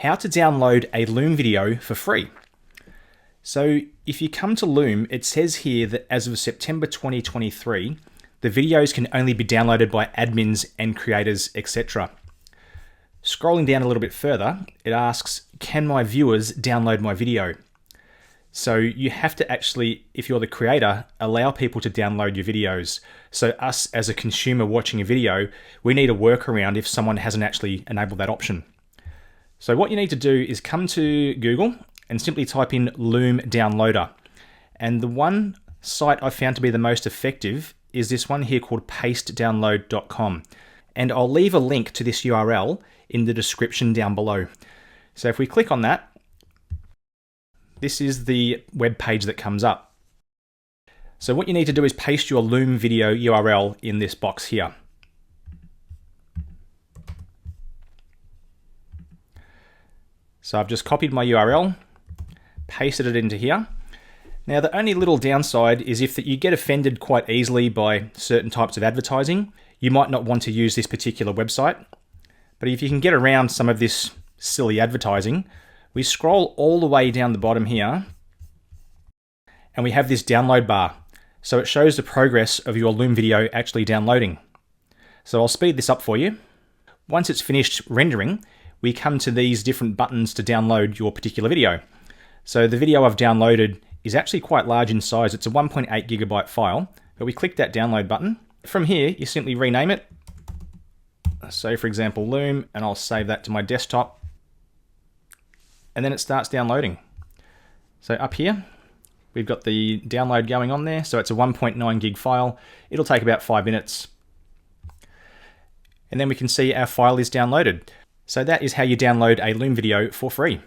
how to download a Loom video for free. So if you come to Loom, it says here that as of September 2023, the videos can only be downloaded by admins and creators, etc. Scrolling down a little bit further, it asks, can my viewers download my video? So you have to actually, if you're the creator, allow people to download your videos. So us as a consumer watching a video, we need a workaround if someone hasn't actually enabled that option. So what you need to do is come to Google and simply type in Loom Downloader. And the one site I found to be the most effective is this one here called pastedownload.com. And I'll leave a link to this URL in the description down below. So if we click on that, this is the web page that comes up. So what you need to do is paste your Loom video URL in this box here. So I've just copied my URL, pasted it into here. Now the only little downside is if you get offended quite easily by certain types of advertising, you might not want to use this particular website. But if you can get around some of this silly advertising, we scroll all the way down the bottom here and we have this download bar. So it shows the progress of your Loom video actually downloading. So I'll speed this up for you. Once it's finished rendering, we come to these different buttons to download your particular video. So the video I've downloaded is actually quite large in size. It's a 1.8 gigabyte file, but we click that download button. From here, you simply rename it. So for example, Loom, and I'll save that to my desktop. And then it starts downloading. So up here, we've got the download going on there. So it's a 1.9 gig file. It'll take about 5 minutes. And then we can see our file is downloaded. So that is how you download a Loom video for free.